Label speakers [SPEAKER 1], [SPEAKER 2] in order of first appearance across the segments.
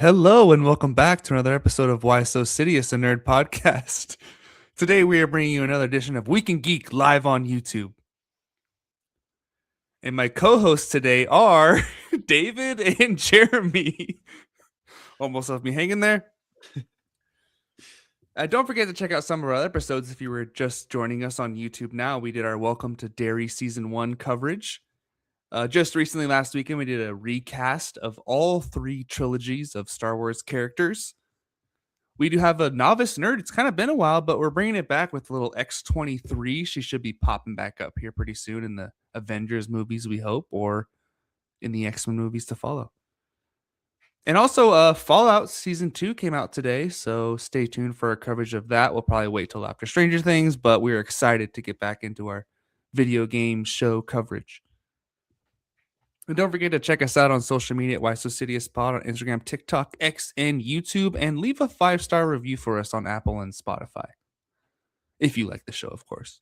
[SPEAKER 1] Hello and welcome back to another episode of Why So Sidious, a Nerd podcast. Today we are bringing you another edition of Week in Geek live on YouTube. And my co-hosts today are David and Jeremy. Almost left me hanging there. Don't forget to check out some of our other episodes if you were just joining us on YouTube now. We did our Welcome to Derry Season 1 coverage. Just recently, last weekend, we did a recast of all three trilogies of Star Wars characters. We do have a novice nerd. It's kind of been a while, but we're bringing it back with a little X-23. She should be popping back up here pretty soon in the Avengers movies, we hope, or in the X-Men movies to follow. And also, Fallout Season 2 came out today, so stay tuned for our coverage of that. We'll probably wait till after Stranger Things, but we're excited to get back into our video game show coverage. And don't forget to check us out on social media at Why So Sidious Pod on Instagram, TikTok, X, and YouTube. And leave a 5-star review for us on Apple and Spotify. If you like the show, of course.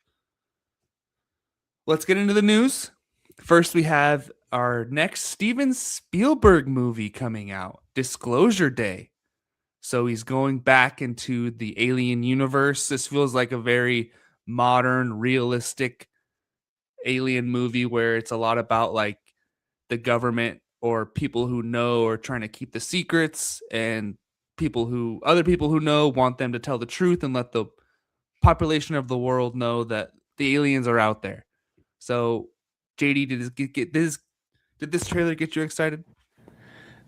[SPEAKER 1] Let's get into the news. First, we have our next Steven Spielberg movie coming out, Disclosure Day. So he's going back into the alien universe. This feels like a very modern, realistic alien movie where it's a lot about like the government or people who know are trying to keep the secrets, and other people who know want them to tell the truth and let the population of the world know that the aliens are out there. So, JD, did this trailer get you excited?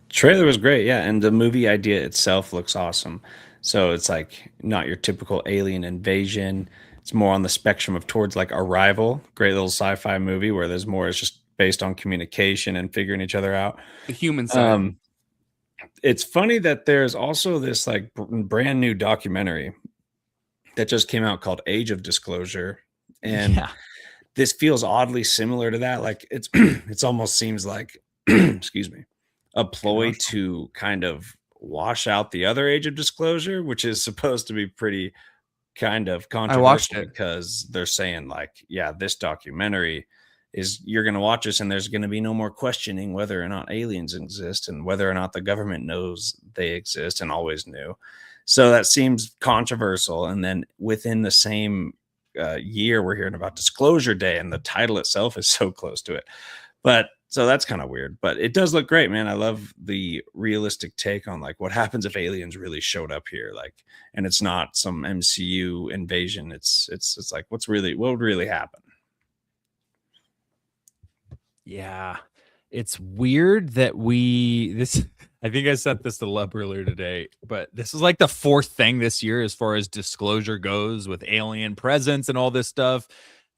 [SPEAKER 2] Trailer was great, yeah, and the movie idea itself looks awesome. So it's like not your typical alien invasion. It's more on the spectrum of towards like Arrival, great little sci-fi movie where there's more. It's just based on communication and figuring each other out.
[SPEAKER 1] The human side.
[SPEAKER 2] It's funny that there's also this like brand new documentary that just came out called Age of Disclosure, and this feels oddly similar to that. Like it's it's almost seems like excuse me, a ploy to kind of wash out the other Age of Disclosure, which is supposed to be pretty kind of controversial because they're saying like, yeah, this documentary is you're going to watch this and there's going to be no more questioning whether or not aliens exist and whether or not the government knows they exist and always knew. So that seems controversial. And then within the same year, we're hearing about Disclosure Day, and the title itself is so close to it. But so that's kind of weird, but it does look great, man. I love the realistic take on like what happens if aliens really showed up here, like, and it's not some MCU invasion. It's like what would really happen.
[SPEAKER 3] Yeah, it's weird that I think I sent this to Lub earlier today, but this is like the fourth thing this year as far as disclosure goes with alien presence and all this stuff,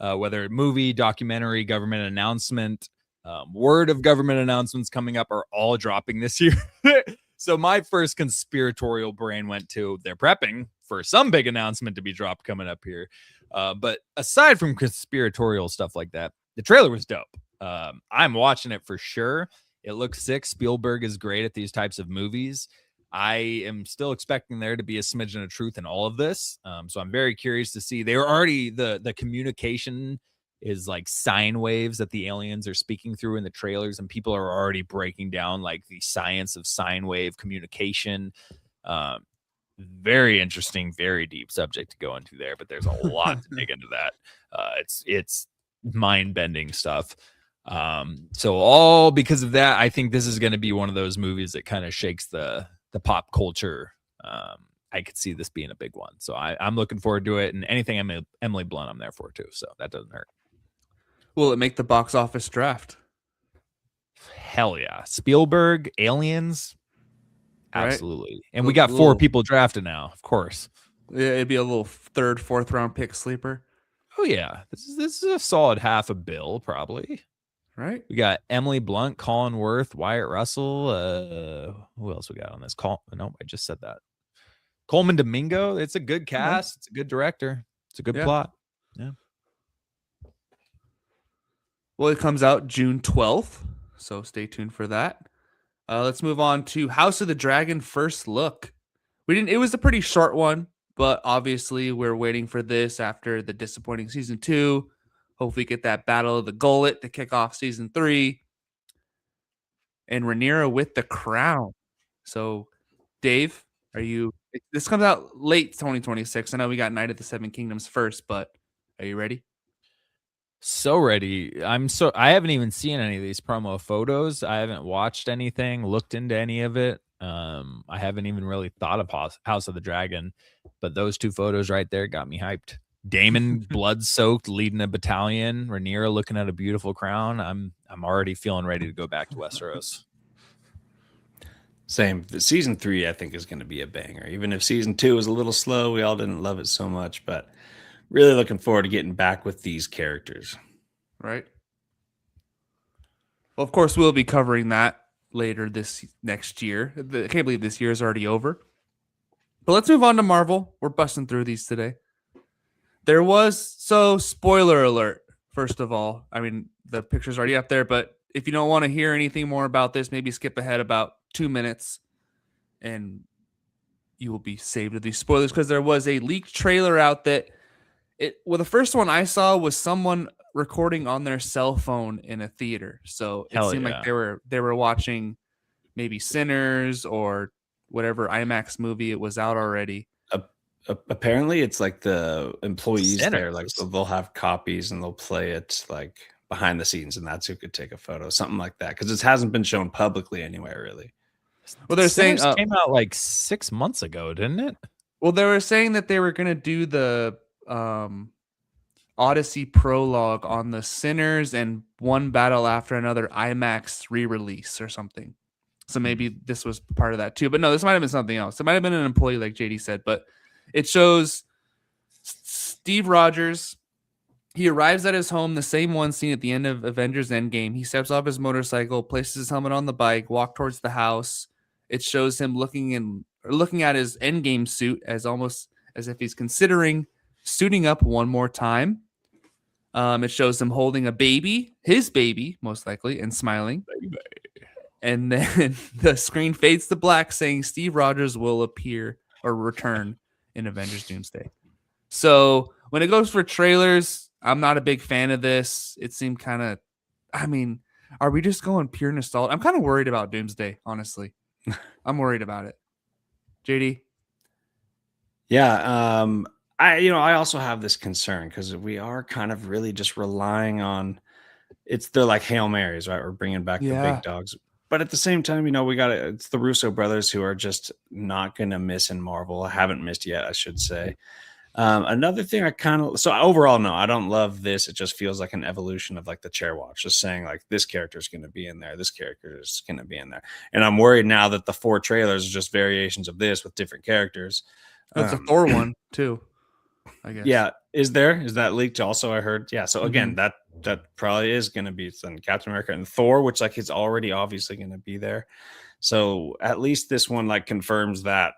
[SPEAKER 3] whether movie, documentary, government announcement, word of government announcements coming up are all dropping this year. So my first conspiratorial brain went to they're prepping for some big announcement to be dropped coming up here. But aside from conspiratorial stuff like that, the trailer was dope. I'm watching it for sure. It looks sick. Spielberg is great at these types of movies. I am still expecting there to be a smidgen of truth in all of this. So I'm very curious to see. They were already the communication is like sine waves that the aliens are speaking through in the trailers, and people are already breaking down like the science of sine wave communication. Very interesting, very deep subject to go into there, but there's a lot to dig into that. It's mind-bending stuff. So all because of that, I think this is going to be one of those movies that kind of shakes the pop culture. I could see this being a big one. So I'm looking forward to it, and anything Emily Blunt, I'm there for too. So that doesn't hurt.
[SPEAKER 1] Will it make the box office draft?
[SPEAKER 3] Hell yeah. Spielberg, aliens. Absolutely. Right? And we got 4 people drafted now, of course.
[SPEAKER 1] Yeah, it'd be a little 3rd, 4th round pick sleeper.
[SPEAKER 3] Oh yeah. This is a solid half a bill, probably.
[SPEAKER 1] Right.
[SPEAKER 3] We got Emily Blunt, Colin Worth, Wyatt Russell. Who else we got on this call? No, I just said that. Coleman Domingo. It's a good cast. It's a good director. It's a good plot. Yeah.
[SPEAKER 1] Well, it comes out June 12th, so stay tuned for that. Let's move on to House of the Dragon First Look. It was a pretty short one, but obviously we're waiting for this after the disappointing season 2. Hopefully get that Battle of the Gullet to kick off season 3. And Rhaenyra with the crown. So Dave, are you? This comes out late 2026. I know we got Night of the Seven Kingdoms first, but are you ready?
[SPEAKER 3] So ready. I haven't even seen any of these promo photos. I haven't watched anything, looked into any of it. I haven't even really thought of House of the Dragon, but those two photos right there got me hyped. Damon blood soaked leading a battalion, Rhaenyra looking at a beautiful crown. I'm already feeling ready to go back to Westeros.
[SPEAKER 2] Same. The season 3, I think, is going to be a banger. Even if season 2 was a little slow, we all didn't love it so much, but really looking forward to getting back with these characters.
[SPEAKER 1] Right. Well, of course, we'll be covering that later this next year. I can't believe this year is already over. But let's move on to Marvel. We're busting through these today. Spoiler alert, first of all. I mean, the picture's already up there, but if you don't want to hear anything more about this, maybe skip ahead about 2 minutes and you will be saved with these spoilers, because there was a leaked trailer out that the first one I saw was someone recording on their cell phone in a theater. So it seemed like they were watching maybe Sinners or whatever IMAX movie it was out already.
[SPEAKER 2] Apparently it's like the employees
[SPEAKER 3] Sinners.
[SPEAKER 2] there, like they'll have copies and they'll play it like behind the scenes, and that's who could take a photo, something like that, because it hasn't been shown publicly anywhere really.
[SPEAKER 1] Well, they're
[SPEAKER 3] Sinners
[SPEAKER 1] saying
[SPEAKER 3] came out like 6 months ago, didn't it?
[SPEAKER 1] Well, they were saying that they were going to do the Odyssey prologue on the Sinners and One Battle After Another IMAX re-release or something. So maybe this was part of that too. But no, this might have been something else. It might have been an employee like JD said, but it shows Steve Rogers. He arrives at his home, the same one seen at the end of Avengers Endgame. He steps off his motorcycle, places his helmet on the bike, walk towards the house. It shows him looking at his Endgame suit as almost as if he's considering suiting up one more time. It shows him holding a baby, his baby, most likely, and smiling. Baby. And then the screen fades to black, saying Steve Rogers will appear or return in Avengers Doomsday. So when it goes for trailers, I'm not a big fan of this. It seemed kind of, are we just going pure nostalgia? I'm kind of worried about Doomsday, honestly. I'm worried about it. JD?
[SPEAKER 2] Yeah, I also have this concern because we are kind of really just relying on they're like Hail Marys, right? We're bringing back the big dogs. But at the same time, it's the Russo brothers who are just not going to miss in Marvel. Haven't missed yet, I should say. Another thing so overall, no, I don't love this. It just feels like an evolution of like the chair watch, just saying like this character is going to be in there. This character is going to be in there. And I'm worried now that the 4 trailers are just variations of this with different characters.
[SPEAKER 1] It's a Thor one too, I guess.
[SPEAKER 2] Yeah. Is that leaked also? I heard. Yeah. So again, that probably is going to be Captain America and Thor, which like is already obviously going to be there. So at least this one like confirms that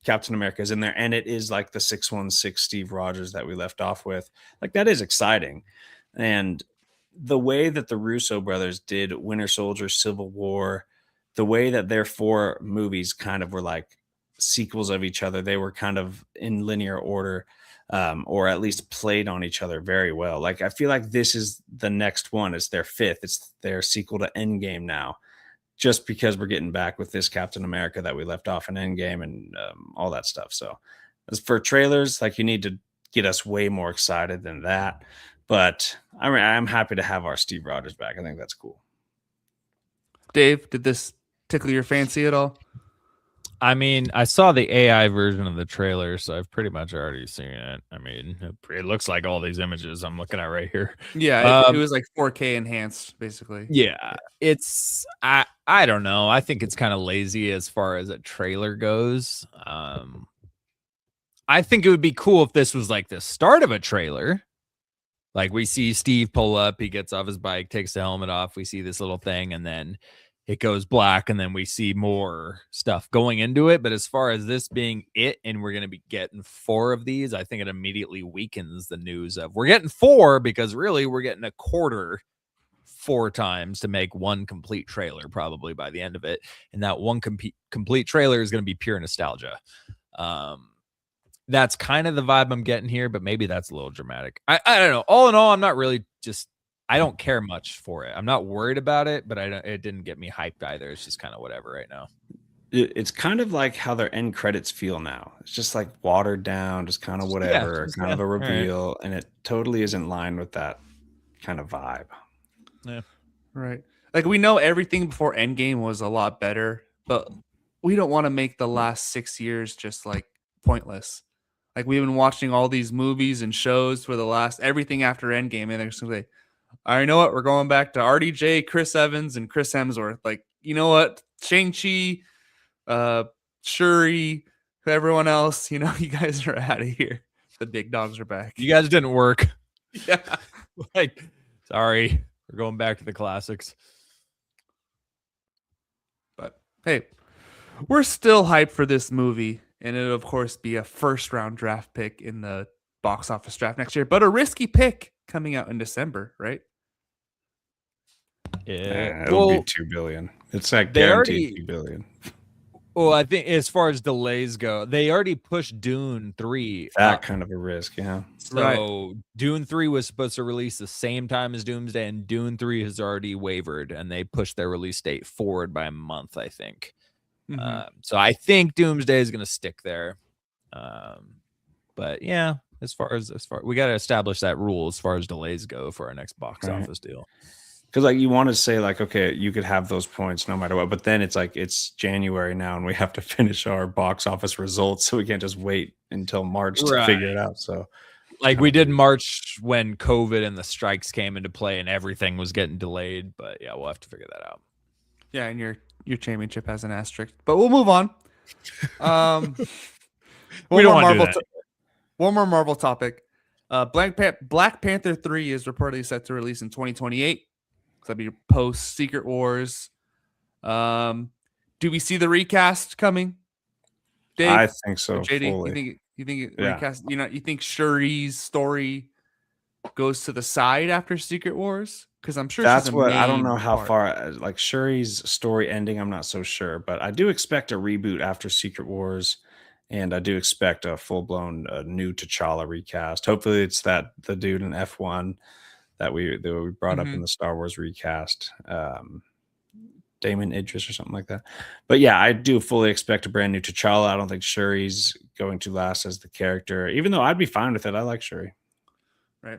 [SPEAKER 2] Captain America is in there, and it is like the 616 Steve Rogers that we left off with. Like that is exciting. And the way that the Russo brothers did Winter Soldier, Civil War, the way that their 4 movies kind of were like sequels of each other, they were kind of in linear order, or at least played on each other very well. Like I feel like this is the next one. It's their 5th. It's their sequel to Endgame now, just because we're getting back with this Captain America that we left off in Endgame and all that stuff. So as for trailers, like you need to get us way more excited than that. But I'm happy to have our Steve Rogers back. I think that's cool.
[SPEAKER 1] Dave, did this tickle your fancy at all?
[SPEAKER 3] I mean, I saw the AI version of the trailer, so I've pretty much already seen it. I mean, it looks like all these images I'm looking at right here.
[SPEAKER 1] Yeah, it was like 4K enhanced, basically.
[SPEAKER 3] Yeah, it's I don't know. I think it's kind of lazy as far as a trailer goes. I think it would be cool if this was like the start of a trailer. Like we see Steve pull up, he gets off his bike, takes the helmet off. We see this little thing, and then it goes black, and then we see more stuff going into it. But as far as this being it, and we're going to be getting 4 of these, I think it immediately weakens the news of we're getting 4, because really we're getting a quarter 4 times to make one complete trailer probably by the end of it. And that one complete trailer is going to be pure nostalgia. That's kind of the vibe I'm getting here, but maybe that's a little dramatic. I don't know. All in all, I'm not really I don't care much for it. I'm not worried about it, but it didn't get me hyped either. It's just kind of whatever right now.
[SPEAKER 2] It's kind of like how their end credits feel now. It's just like watered down, just kind of
[SPEAKER 3] Yeah,
[SPEAKER 2] whatever, kind of a
[SPEAKER 3] all right.
[SPEAKER 2] reveal, and it totally isn't in line with that kind of vibe.
[SPEAKER 3] Yeah.
[SPEAKER 1] Right. Like we know everything before Endgame was a lot better, but we don't want to make the last 6 years just like pointless. Like we've been watching all these movies and shows for the last everything after Endgame, and they're just gonna say, "All right, you know what? We're going back to RDJ, Chris Evans, and Chris Hemsworth." Like, you know what? Shang-Chi, uh, Shuri, everyone else, you guys are out of here. The big dogs are back.
[SPEAKER 3] You guys didn't work.
[SPEAKER 1] Yeah.
[SPEAKER 3] Like, sorry. We're going back to the classics.
[SPEAKER 1] But hey, we're still hyped for this movie, and it'll of course be a first round draft pick in the box office draft next year, but a risky pick coming out in December, right?
[SPEAKER 3] Yeah.
[SPEAKER 2] It'll be $2 billion. It's like
[SPEAKER 3] they
[SPEAKER 2] guaranteed
[SPEAKER 3] already-
[SPEAKER 2] $2 billion.
[SPEAKER 3] Well, I think as far as delays go, they already pushed Dune 3
[SPEAKER 2] That
[SPEAKER 3] up.
[SPEAKER 2] kind of a risk, yeah.
[SPEAKER 3] So Dune 3 was supposed to release the same time as Doomsday, and Dune 3 has already wavered, and they pushed their release date forward by a month, I think. So I think Doomsday is going to stick there. But yeah, as far we got to establish that rule as far as delays go for our next box office deal.
[SPEAKER 2] Because like you want to say like, okay, you could have those points no matter what, but then it's like it's January now and we have to finish our box office results, so we can't just wait until March to figure it out. So
[SPEAKER 3] like we did March when COVID and the strikes came into play and everything was getting delayed, but yeah, we'll have to figure that out.
[SPEAKER 1] Yeah, and your championship has an asterisk, but we'll move on.
[SPEAKER 3] We don't want to do that.
[SPEAKER 1] One more Marvel topic. Black Panther 3 is reportedly set to release in 2028. That'd be post Secret Wars. Do we see the recast coming? Dave?
[SPEAKER 2] I think so.
[SPEAKER 1] JD,
[SPEAKER 2] Fully.
[SPEAKER 1] you think it
[SPEAKER 2] Yeah.
[SPEAKER 1] recast? You think Shuri's story goes to the side after Secret Wars? Because I'm sure
[SPEAKER 2] That's
[SPEAKER 1] she's a
[SPEAKER 2] what I don't
[SPEAKER 1] main
[SPEAKER 2] know how
[SPEAKER 1] part.
[SPEAKER 2] far like Shuri's story ending. I'm not so sure, but I do expect a reboot after Secret Wars, and I do expect a full blown new T'Challa recast. Hopefully, it's the dude in F1 that we brought up in the Star Wars recast, Damon Idris or something like that. But yeah, I do fully expect a brand new T'Challa. I don't think Shuri's going to last as the character, even though I'd be fine with it. I like Shuri.
[SPEAKER 1] Right.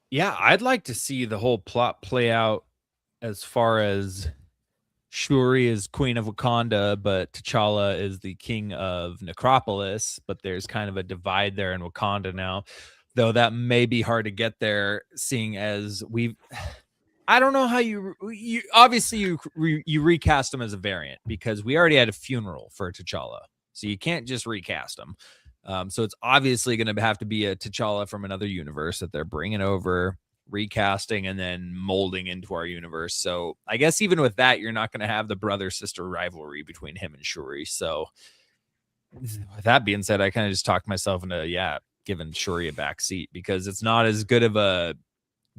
[SPEAKER 3] Yeah, I'd like to see the whole plot play out as far as Shuri is Queen of Wakanda, but T'Challa is the King of Necropolis. But there's kind of a divide there in Wakanda now, though that may be hard to get there, seeing as I don't know how you obviously you recast him as a variant because we already had a funeral for T'Challa, so you can't just recast him. So it's obviously going to have to be a T'Challa from another universe that they're bringing over, recasting, and then molding into our universe. So I guess even with that, you're not going to have the brother-sister rivalry between him and Shuri. So with that being said, I kind of just talked myself into, giving Shuri a back seat because it's not as good of a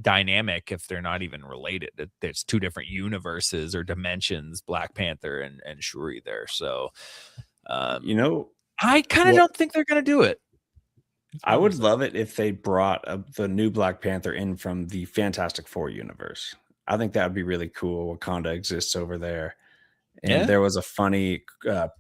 [SPEAKER 3] dynamic if they're not even related. There's two different universes or dimensions, Black Panther and Shuri there. So, I kind of don't think they're going to do it.
[SPEAKER 2] I would love it if they brought the new Black Panther in from the Fantastic Four universe. I think that would be really cool. Wakanda exists over there. And there was a funny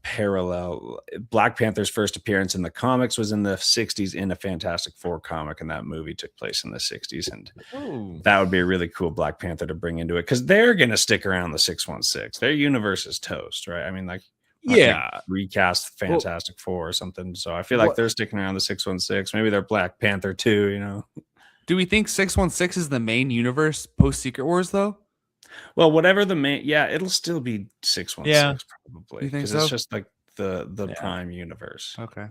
[SPEAKER 2] parallel. Black Panther's first appearance in the comics was in the 60s in a Fantastic Four comic, and that movie took place in the 60s. And that would be a really cool Black Panther to bring into it because they're going to stick around the 616. Their universe is toast, right? I mean, like, recast Fantastic Four or something. So I feel like they're sticking around the 616. Maybe they're Black Panther too,
[SPEAKER 1] Do we think 616 is the main universe post Secret Wars though?
[SPEAKER 2] Well, whatever the main, it'll still be 616 probably because it's just like the prime universe.
[SPEAKER 1] Okay.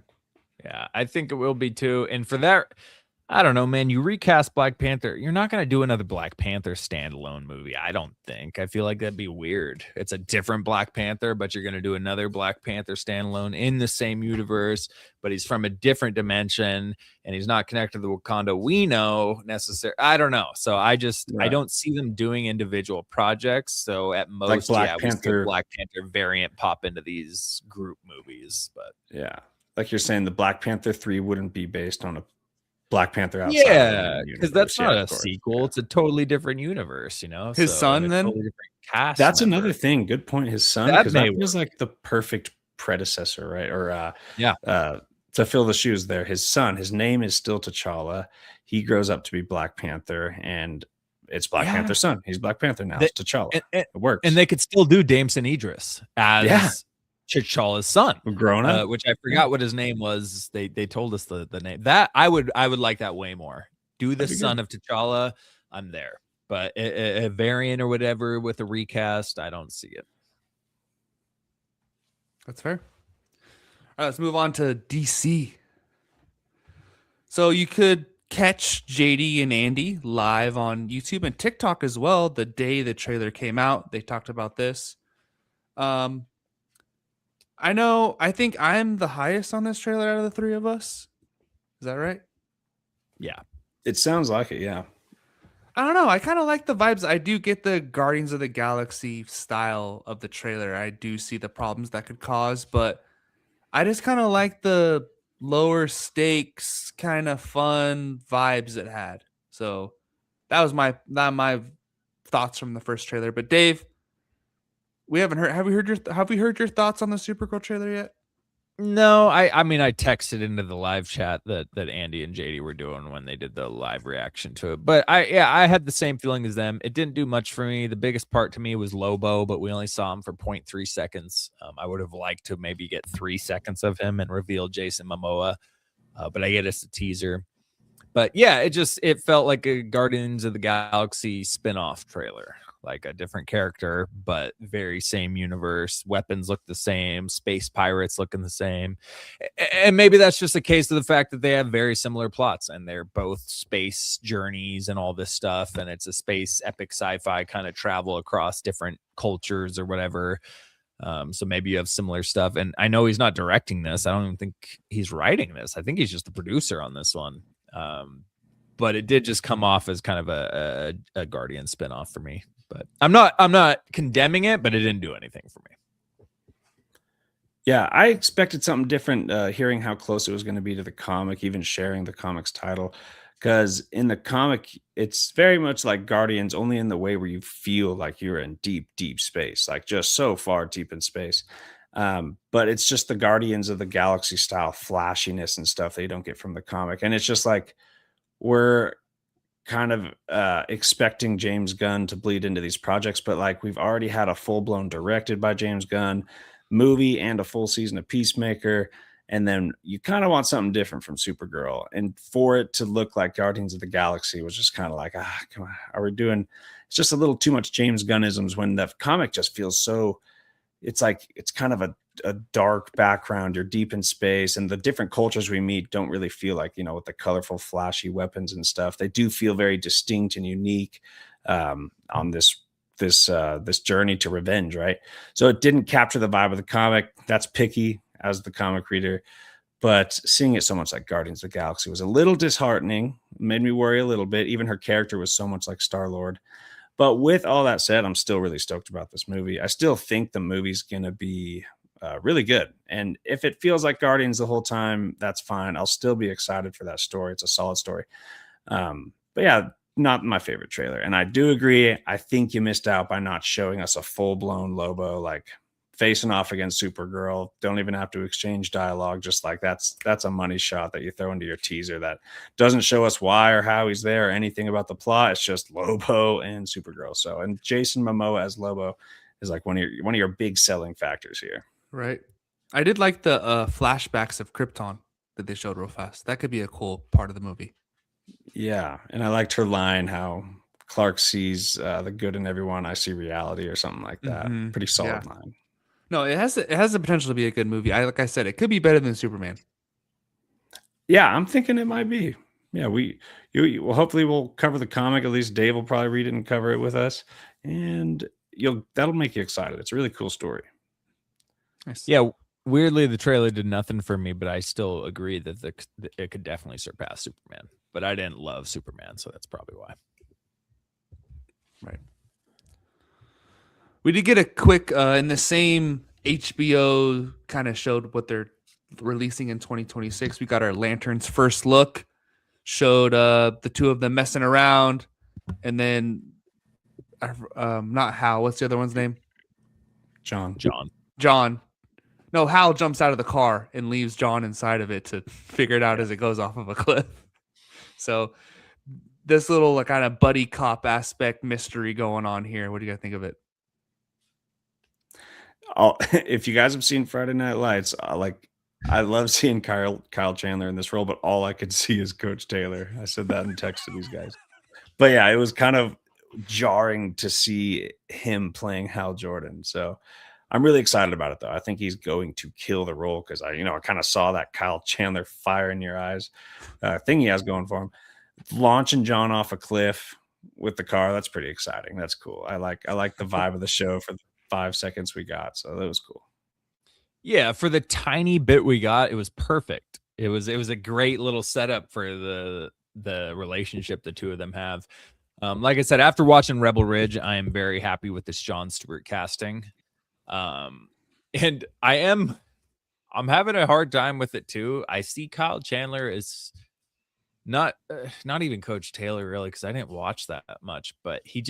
[SPEAKER 3] Yeah, I think it will be too. And for that, I don't know, man. You recast Black Panther. You're not going to do another Black Panther standalone movie. I don't think. I feel like that'd be weird. It's a different Black Panther, but you're going to do another Black Panther standalone in the same universe, but he's from a different dimension and he's not connected to the Wakanda we know necessarily. I don't know. So I don't see them doing individual projects. So at most,
[SPEAKER 2] like
[SPEAKER 3] we see a Black Panther variant pop into these group movies. But
[SPEAKER 2] like you're saying, the Black Panther 3 wouldn't be based on a Black Panther outside of the
[SPEAKER 3] Yeah,
[SPEAKER 2] main
[SPEAKER 3] because
[SPEAKER 2] universe.
[SPEAKER 3] that's not
[SPEAKER 2] Yeah,
[SPEAKER 3] a
[SPEAKER 2] of course.
[SPEAKER 3] sequel.
[SPEAKER 2] Yeah.
[SPEAKER 3] It's a totally different universe, you know.
[SPEAKER 1] His
[SPEAKER 3] So, and
[SPEAKER 1] son,
[SPEAKER 3] a
[SPEAKER 1] then?
[SPEAKER 3] totally different cast.
[SPEAKER 2] That's
[SPEAKER 3] member.
[SPEAKER 2] another thing. Good point. His son,
[SPEAKER 3] That
[SPEAKER 2] because
[SPEAKER 3] may
[SPEAKER 2] that feels
[SPEAKER 3] work.
[SPEAKER 2] like the perfect predecessor, right? Or
[SPEAKER 3] Yeah.
[SPEAKER 2] to fill the shoes there. His son, his name is still T'Challa. He grows up to be Black Panther, and it's Black
[SPEAKER 1] Yeah.
[SPEAKER 2] Panther's son. He's Black Panther now.
[SPEAKER 3] They-
[SPEAKER 2] It's T'Challa.
[SPEAKER 3] And,
[SPEAKER 2] It works.
[SPEAKER 3] and they could still do Damson Idris as
[SPEAKER 2] Yeah.
[SPEAKER 3] T'Challa's son,
[SPEAKER 2] grown up.
[SPEAKER 3] which I forgot what his name was. They told us the name. That I would like that way more. Do the
[SPEAKER 2] That'd be
[SPEAKER 3] son
[SPEAKER 2] good.
[SPEAKER 3] of T'Challa. I'm there. But a variant or whatever with a recast, I don't see it.
[SPEAKER 1] That's fair. All right, let's move on to DC. So you could catch JD and Andy live on YouTube and TikTok as well. The day the trailer came out, they talked about this. I think I'm the highest on this trailer out of the three of us. Is that right?
[SPEAKER 3] Yeah.
[SPEAKER 2] It sounds like it. Yeah.
[SPEAKER 1] I don't know. I kind of like the vibes. I do get the Guardians of the Galaxy style of the trailer. I do see the problems that could cause, but I just kind of like the lower stakes, kind of fun vibes it had. So that was my thoughts from the first trailer. But Dave, we haven't heard. Have we heard your thoughts on the Supergirl trailer yet?
[SPEAKER 3] No, I mean I texted into the live chat that Andy and JD were doing when they did the live reaction to it. But I had the same feeling as them. It didn't do much for me. The biggest part to me was Lobo, but we only saw him for 0.3 seconds. I would have liked to maybe get 3 seconds of him and reveal Jason Momoa. But I get it's a teaser. But yeah, it felt like a Guardians of the Galaxy spin-off trailer. Like a different character, but very same universe. Weapons look the same. Space pirates looking the same. And maybe that's just a case of the fact that they have very similar plots and they're both space journeys and all this stuff. And it's a space epic sci-fi kind of travel across different cultures or whatever. So maybe you have similar stuff. And I know he's not directing this. I don't even think he's writing this. I think he's just the producer on this one. But it did just come off as kind of a Guardian spinoff for me. But I'm not condemning it, but it didn't do anything for me.
[SPEAKER 2] Yeah, I expected something different. Hearing how close it was going to be to the comic, even sharing the comic's title, because in the comic, it's very much like Guardians, only in the way where you feel like you're in deep, deep space, like just so far deep in space. But it's just the Guardians of the Galaxy style flashiness and stuff that you don't get from the comic, and it's just like we're kind of expecting James Gunn to bleed into these projects, but like we've already had a full-blown directed by James Gunn movie and a full season of Peacemaker, and then you kind of want something different from Supergirl, and for it to look like Guardians of the Galaxy was just kind of like, come on, are we doing, it's just a little too much James Gunnisms when the comic just feels so, it's like it's kind of a dark background. You're deep in space, and the different cultures we meet don't really feel like, with the colorful, flashy weapons and stuff. They do feel very distinct and unique on this journey to revenge, right? So it didn't capture the vibe of the comic. That's picky as the comic reader, but seeing it so much like Guardians of the Galaxy was a little disheartening. Made me worry a little bit. Even her character was so much like Star-Lord. But with all that said, I'm still really stoked about this movie. I still think the movie's going to be really good. And if it feels like Guardians the whole time, that's fine. I'll still be excited for that story. It's a solid story. But yeah, not my favorite trailer. And I do agree. I think you missed out by not showing us a full-blown Lobo, like facing off against Supergirl. Don't even have to exchange dialogue. Just like that's a money shot that you throw into your teaser that doesn't show us why or how he's there or anything about the plot. It's just Lobo and Supergirl. So, and Jason Momoa as Lobo is like one of your big selling factors here.
[SPEAKER 1] Right. I did like the flashbacks of Krypton that they showed real fast. That could be a cool part of the movie.
[SPEAKER 2] Yeah, and I liked her line, how Clark sees the good in everyone. I see reality, or something like that.
[SPEAKER 1] Mm-hmm.
[SPEAKER 2] Pretty solid line.
[SPEAKER 1] No, it has the potential to be a good movie. Like I said, it could be better than Superman.
[SPEAKER 2] Yeah, I'm thinking it might be. Yeah, well, hopefully we'll cover the comic. At least Dave will probably read it and cover it with us, and that'll make you excited. It's a really cool story.
[SPEAKER 1] Nice.
[SPEAKER 3] Yeah, weirdly, the trailer did nothing for me, but I still agree that it could definitely surpass Superman. But I didn't love Superman, so that's probably why.
[SPEAKER 1] Right. We did get a quick in the same HBO kind of showed what they're releasing in 2026. We got our Lantern's first look. showed the two of them messing around, and then not Hal. What's the other one's name?
[SPEAKER 2] John.
[SPEAKER 1] John. No, Hal jumps out of the car and leaves John inside of it to figure it out as it goes off of a cliff. So this little kind of buddy cop aspect mystery going on here. What do you guys think of it?
[SPEAKER 2] If you guys have seen Friday Night Lights, I love seeing Kyle Chandler in this role, but all I could see is Coach Taylor. I said that in text to these guys. But yeah, it was kind of jarring to see him playing Hal Jordan. So I'm really excited about it, though. I think he's going to kill the role because I kind of saw that Kyle Chandler fire in your eyes thing he has going for him. Launching John off a cliff with the car, that's pretty exciting. That's cool. I like the vibe of the show for the 5 seconds we got, so that was cool.
[SPEAKER 3] Yeah, for the tiny bit we got, it was perfect. It was a great little setup for the relationship the two of them have. Like I said, after watching Rebel Ridge, I am very happy with this Jon Stewart casting. And I'm having a hard time with it too. I see Kyle Chandler as not even Coach Taylor really, because I didn't watch that much, but he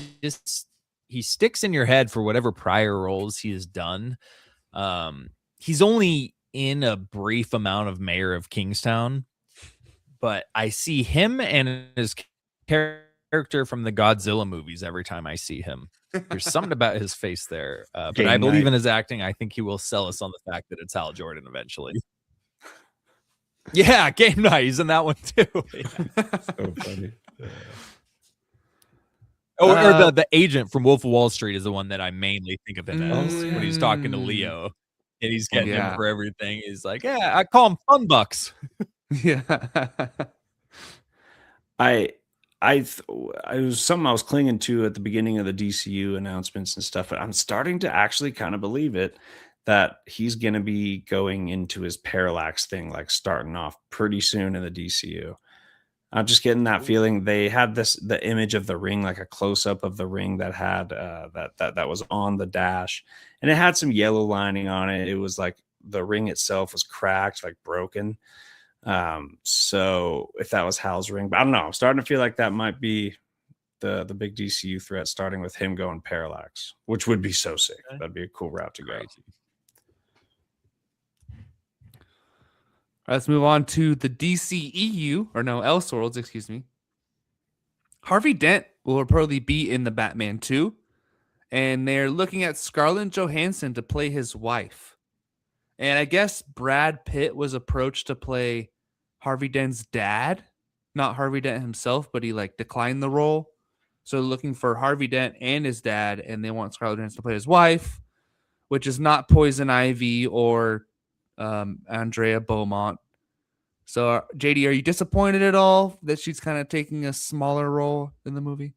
[SPEAKER 3] sticks in your head for whatever prior roles he has done. He's only in a brief amount of Mayor of Kingstown, but I see him and his character from the Godzilla movies every time I see him. There's something about his face there, but I believe in his acting. I think he will sell us on the fact that it's Hal Jordan eventually. Yeah, Game Night. He's in that one too.
[SPEAKER 2] So funny.
[SPEAKER 3] Or the agent from Wolf of Wall Street is the one that I mainly think of him as when he's talking to Leo and he's getting him for everything. He's like, yeah, I call him Fun Bucks.
[SPEAKER 1] Yeah.
[SPEAKER 2] It was something I was clinging to at the beginning of the DCU announcements and stuff, but I'm starting to actually kind of believe it that he's going to be going into his parallax thing, like starting off pretty soon in the DCU. I'm just getting that feeling. They had the image of the ring, like a close up of the ring that had that was on the dash, and it had some yellow lining on it. It was like the ring itself was cracked, like broken. So if that was Hal's ring, but I don't know. I'm starting to feel like that might be the big DCU threat, starting with him going parallax, which would be so sick. That'd be a cool route to go.
[SPEAKER 1] Let's move on to the DCEU, or no, Elseworlds, excuse me. Harvey Dent will probably be in the Batman 2, and they're looking at Scarlett Johansson to play his wife. And I guess Brad Pitt was approached to play Harvey Dent's dad, not Harvey Dent himself, but he declined the role. So looking for Harvey Dent and his dad, and they want Scarlett Johansson to play his wife, which is not Poison Ivy or Andrea Beaumont. So JD, are you disappointed at all that she's kind of taking a smaller role in the movie?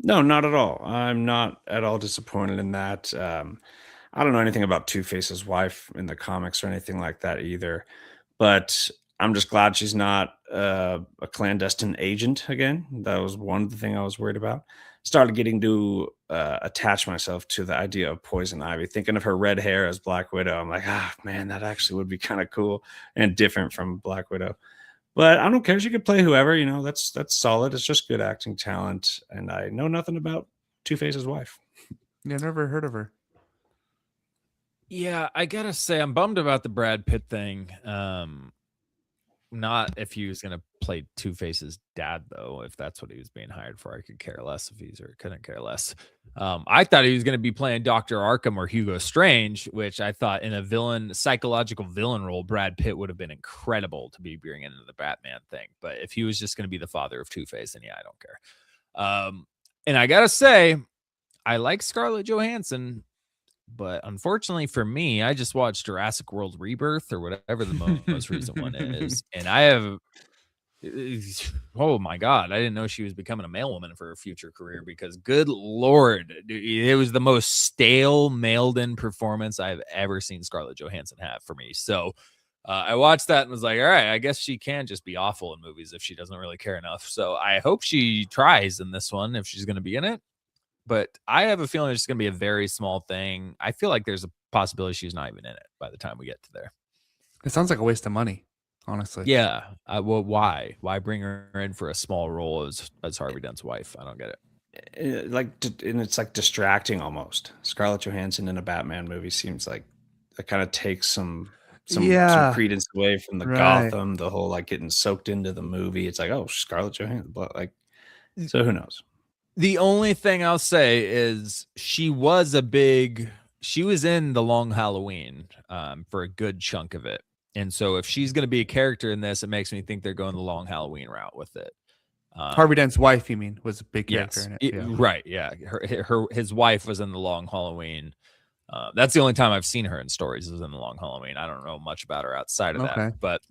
[SPEAKER 2] No, not at all. I'm not at all disappointed in that. I don't know anything about Two-Face's wife in the comics or anything like that either, but I'm just glad she's not a clandestine agent again. That was one thing I was worried about. Started getting to attach myself to the idea of Poison Ivy, thinking of her red hair as Black Widow. I'm like, man, that actually would be kind of cool and different from Black Widow. But I don't care. She could play whoever, that's solid. It's just good acting talent. And I know nothing about Two-Face's wife.
[SPEAKER 1] Yeah, never heard of her.
[SPEAKER 3] Yeah, I gotta say, I'm bummed about the Brad Pitt thing. Not if he was gonna play Two-Face's dad, though. If that's what he was being hired for, I could care less if he's or couldn't care less. I thought he was gonna be playing Dr. Arkham or Hugo Strange, which I thought in a psychological villain role, Brad Pitt would have been incredible to be bringing into the Batman thing. But if he was just gonna be the father of Two-Face, then yeah, I don't care. And I gotta say, I like Scarlett Johansson. But unfortunately for me, I just watched Jurassic World Rebirth or whatever the most recent one is. And I have, oh my God, I didn't know she was becoming a male woman for her future career because good Lord, it was the most stale mailed in performance I've ever seen Scarlett Johansson have for me. So I watched that and was like, all right, I guess she can just be awful in movies if she doesn't really care enough. So I hope she tries in this one if she's going to be in it. But I have a feeling it's going to be a very small thing. I feel like there's a possibility she's not even in it by the time we get to there.
[SPEAKER 1] It sounds like a waste of money. honestly.
[SPEAKER 3] Yeah. Well, why? Why bring her in for a small role as Harvey Dent's wife? I don't get it.
[SPEAKER 2] And it's like distracting almost. Scarlett Johansson in a Batman movie seems like that kind of takes some
[SPEAKER 1] Yeah,
[SPEAKER 2] credence away from the
[SPEAKER 1] right.
[SPEAKER 2] Gotham, the whole like getting soaked into the movie. It's like, oh, Scarlett Johansson, but like, so who knows?
[SPEAKER 3] The only thing I'll say is she was in the Long Halloween for a good chunk of it. And so if she's going to be a character in this, it makes me think they're going the Long Halloween route with it.
[SPEAKER 1] Harvey Dent's wife, you mean, was a big character
[SPEAKER 3] Yes,
[SPEAKER 1] in it. Yeah.
[SPEAKER 3] right. Yeah. His wife was in the Long Halloween. That's the only time I've seen her in stories is in the Long Halloween. I don't know much about her outside of
[SPEAKER 1] Okay.
[SPEAKER 3] that, but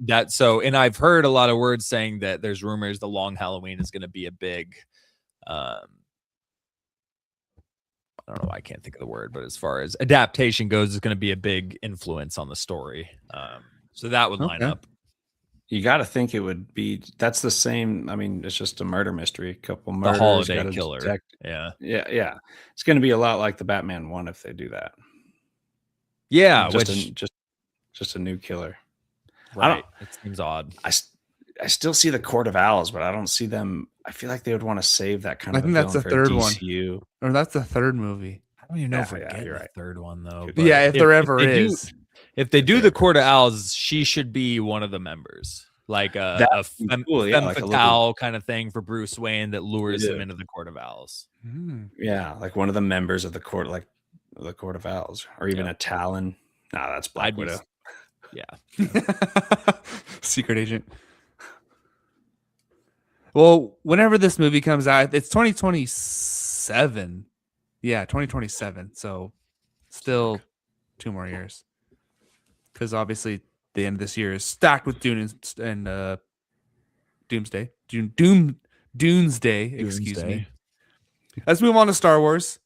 [SPEAKER 3] and I've heard a lot of words saying that there's rumors the Long Halloween is going to be a big, I don't know. I can't think of the word, but as far as adaptation goes, it's going to be a big influence on the story. So that would line
[SPEAKER 1] Okay.
[SPEAKER 3] up.
[SPEAKER 2] You got to think it would be. That's the same. I mean, it's just a murder mystery. A couple
[SPEAKER 3] The
[SPEAKER 2] murders.
[SPEAKER 3] holiday
[SPEAKER 2] gotta
[SPEAKER 3] killer.
[SPEAKER 2] detect-
[SPEAKER 3] Yeah.
[SPEAKER 2] yeah. It's going to be a lot like the Batman one if they do that.
[SPEAKER 3] Yeah.
[SPEAKER 2] Just a new killer.
[SPEAKER 3] Right. It seems odd.
[SPEAKER 2] I still see the Court of Owls, but I don't see them. I feel like they would want to save that kind
[SPEAKER 1] I
[SPEAKER 2] of.
[SPEAKER 1] think that's the third one.
[SPEAKER 2] DCU.
[SPEAKER 1] Or that's the third movie.
[SPEAKER 3] I don't even know if we're
[SPEAKER 2] Yeah,
[SPEAKER 3] getting
[SPEAKER 2] you're
[SPEAKER 3] the
[SPEAKER 2] right.
[SPEAKER 3] third one though.
[SPEAKER 2] Good.
[SPEAKER 3] But
[SPEAKER 1] Yeah, if there ever
[SPEAKER 3] they
[SPEAKER 1] is.
[SPEAKER 3] if they do
[SPEAKER 2] there
[SPEAKER 3] the
[SPEAKER 2] ever
[SPEAKER 3] Court of
[SPEAKER 2] is.
[SPEAKER 3] Owls, she should be one of the members. Like a
[SPEAKER 2] That'd be
[SPEAKER 3] femme
[SPEAKER 2] cool, yeah, like a
[SPEAKER 3] fatale kind of thing for Bruce Wayne that lures him
[SPEAKER 2] Yeah.
[SPEAKER 3] into the Court of Owls.
[SPEAKER 2] Yeah, like one of the members of the court, like the Court of Owls, or even a Talon. Nah, that's Black Widow.
[SPEAKER 3] Yeah.
[SPEAKER 1] Secret agent. Well, whenever this movie comes out, it's 2027. Yeah, 2027. So still 2 more years. Because obviously the end of this year is stacked with Dune and Doomsday. Doomsday, excuse me. Let's move on to Star Wars.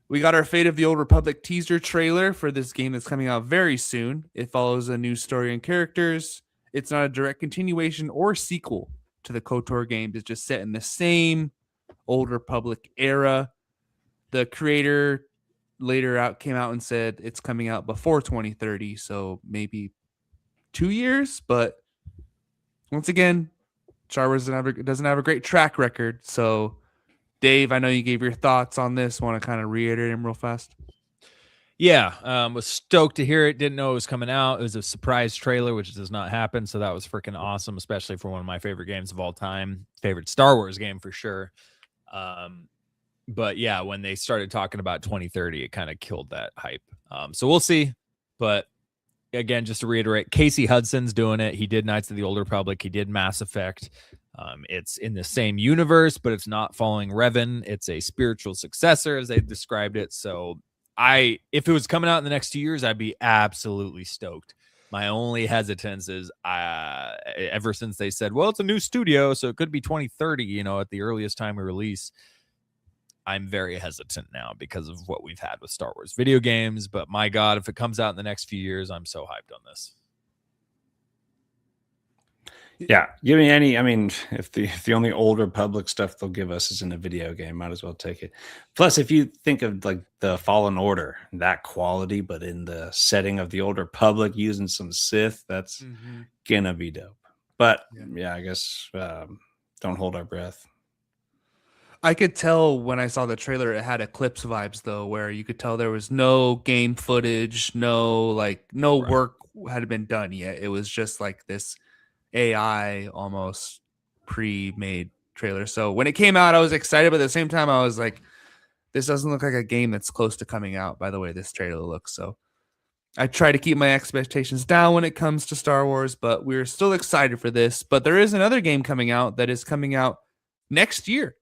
[SPEAKER 1] We got our Fate of the Old Republic teaser trailer for this game that's coming out very soon. It follows a new story and characters. It's not a direct continuation or sequel to the KOTOR games. It's just set in the same Old Republic era. The creator came out and said it's coming out before 2030, so maybe 2 years. But once again, Star Wars doesn't have a great track record. So, Dave, I know you gave your thoughts on this. Want to kind of reiterate them real fast?
[SPEAKER 3] Yeah, was stoked to hear it. Didn't know it was coming out. It was a surprise trailer, which does not happen. So that was freaking awesome, especially for one of my favorite games of all time. Favorite Star Wars game for sure. But yeah, when they started talking about 2030, it kind of killed that hype. So we'll see. But again, just to reiterate, Casey Hudson's doing it. He did Knights of the Old Republic. He did Mass Effect. It's in the same universe, but it's not following Revan. It's a spiritual successor, as they described it. So if it was coming out in the next 2 years, I'd be absolutely stoked. My only hesitance is ever since they said, well, it's a new studio, so it could be 2030, at the earliest time we release. I'm very hesitant now because of what we've had with Star Wars video games. But my God, if it comes out in the next few years, I'm so hyped on this.
[SPEAKER 2] Yeah, give me any. I mean, if the only Old Republic stuff they'll give us is in a video game, might as well take it. Plus, if you think of like the Fallen Order, that quality, but in the setting of the Old Republic using some Sith, that's gonna be dope. But yeah I guess don't hold our breath.
[SPEAKER 1] I could tell when I saw the trailer, it had Eclipse vibes though, where you could tell there was no game footage, no work had been done yet. It was just like this AI almost pre-made trailer. So when it came out, I was excited, but at the same time, I was like, this doesn't look like a game that's close to coming out by the way this trailer looks. So I try to keep my expectations down when it comes to Star Wars, but we're still excited for this. But there is another game coming out that is coming out next year,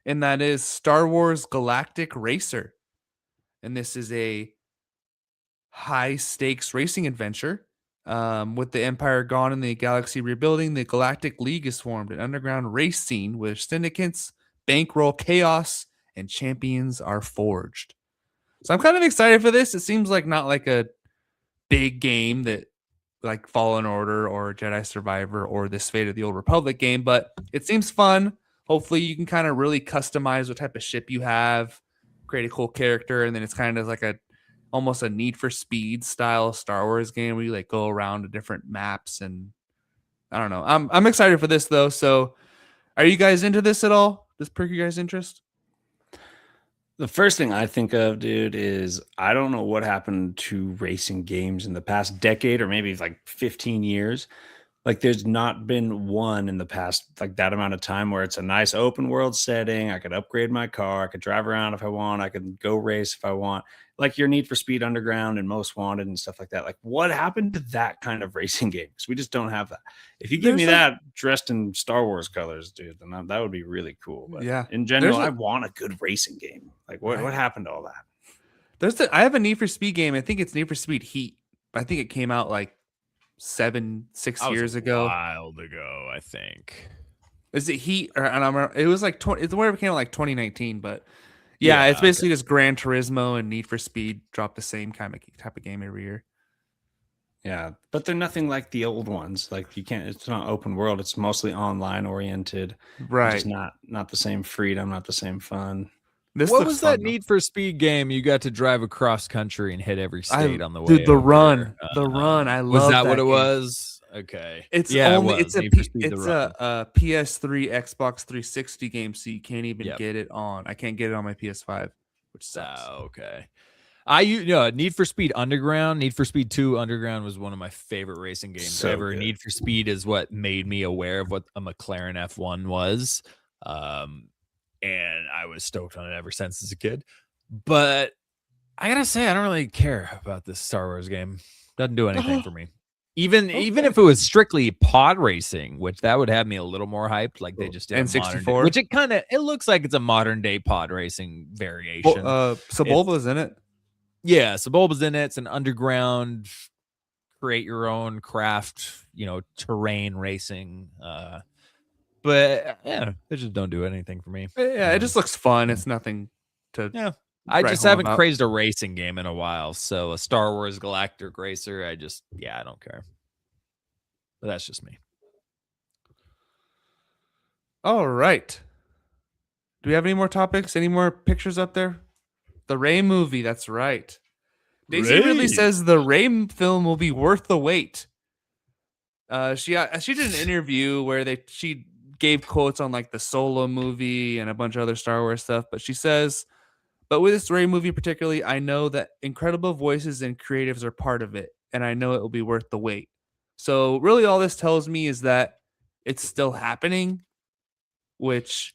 [SPEAKER 1] and that is Star Wars Galactic Racer. And this is a high-stakes racing adventure. With the Empire gone and the galaxy rebuilding, the Galactic League is formed, an underground race scene where syndicates bankroll chaos and champions are forged. So I'm kind of excited for this. It seems like not like a big game that like Fallen Order or Jedi Survivor or this Fate of the Old Republic game, but it seems fun. Hopefully you can kind of really customize what type of ship you have, create a cool character, and then it's kind of like a almost a Need for Speed style Star Wars game where you like go around to different maps, and I don't know. I'm excited for this though. So, are you guys into this at all? Does perk your guys' interest?
[SPEAKER 2] The first thing I think of, dude, is I don't know what happened to racing games in the past decade or maybe like 15 years. Like there's not been one in the past like that amount of time where it's a nice open world setting. I could upgrade my car, I could drive around if I want, I could go race if I want. Like your Need for Speed Underground and Most Wanted and stuff like that. Like what happened to that kind of racing game? Because we just don't have that. If you give me
[SPEAKER 1] There's a
[SPEAKER 2] that dressed in Star Wars colors, dude, then that would be really cool. But
[SPEAKER 1] Yeah.
[SPEAKER 2] in
[SPEAKER 1] There's
[SPEAKER 2] general,
[SPEAKER 1] a
[SPEAKER 2] I want a good racing game. Like what
[SPEAKER 1] Right.
[SPEAKER 2] happened to all that?
[SPEAKER 1] I have a Need for Speed game. I think it's Need for Speed Heat. I think it came out like 6
[SPEAKER 3] That was
[SPEAKER 1] years
[SPEAKER 3] a
[SPEAKER 1] ago.
[SPEAKER 3] while ago, I think.
[SPEAKER 1] Is it Heat or and it was like 20, it's whatever came out like 2019, but yeah, it's
[SPEAKER 3] Yeah,
[SPEAKER 1] basically just Gran Turismo and Need for Speed drop the same kind of type of game every year.
[SPEAKER 2] Yeah, but they're nothing like the old ones. Like you can't. It's not open world. It's mostly online oriented.
[SPEAKER 1] Right.
[SPEAKER 2] Just not the same freedom, not the same fun.
[SPEAKER 1] This
[SPEAKER 3] What
[SPEAKER 1] looks
[SPEAKER 3] was
[SPEAKER 1] fun,
[SPEAKER 3] that
[SPEAKER 1] though.
[SPEAKER 3] Need for Speed game? You got to drive across country and hit every state on the way.
[SPEAKER 1] Dude, the
[SPEAKER 3] over.
[SPEAKER 1] run. I love
[SPEAKER 3] Was that what it
[SPEAKER 1] game.
[SPEAKER 3] was? Okay.
[SPEAKER 1] It's
[SPEAKER 3] yeah,
[SPEAKER 1] only
[SPEAKER 3] it was.
[SPEAKER 1] it's a
[SPEAKER 3] Need for
[SPEAKER 1] P-
[SPEAKER 3] Speed, the
[SPEAKER 1] it's
[SPEAKER 3] run.
[SPEAKER 1] a PS3 Xbox 360 game, so you can't even
[SPEAKER 3] Yep.
[SPEAKER 1] get it on. I can't get it on my PS5, which sucks.
[SPEAKER 3] Okay. Need for Speed Underground, Need for Speed 2 Underground was one of my favorite racing games
[SPEAKER 2] So
[SPEAKER 3] ever.
[SPEAKER 2] good.
[SPEAKER 3] Need for Speed is what made me aware of what a McLaren F1 was. And I was stoked on it ever since as a kid. But I gotta say, I don't really care about this Star Wars game. Doesn't do anything for me. Even if it was strictly pod racing, which that would have me a little more hyped, like they just did
[SPEAKER 1] N64,
[SPEAKER 3] which it looks like it's a modern day pod racing variation.
[SPEAKER 1] Sebulba's in it.
[SPEAKER 3] Yeah, Sebulba's in it. It's an underground, create your own craft, terrain racing. But yeah, they just don't do anything for me.
[SPEAKER 1] Yeah, it just looks fun. It's nothing to.
[SPEAKER 3] Yeah, I
[SPEAKER 1] write
[SPEAKER 3] just
[SPEAKER 1] home
[SPEAKER 3] haven't
[SPEAKER 1] about.
[SPEAKER 3] crazed a racing game in a while. So a Star Wars Galactic Racer, I don't care. But that's just me.
[SPEAKER 1] All right. Do we have any more topics? Any more pictures up there? The Rey movie. That's right. Daisy Ridley says the Rey film will be worth the wait. She did an interview where she gave quotes on like the Solo movie and a bunch of other Star Wars stuff, but she says, but with this Rey movie particularly, I know that incredible voices and creatives are part of it, and I know it will be worth the wait. So really all this tells me is that it's still happening, which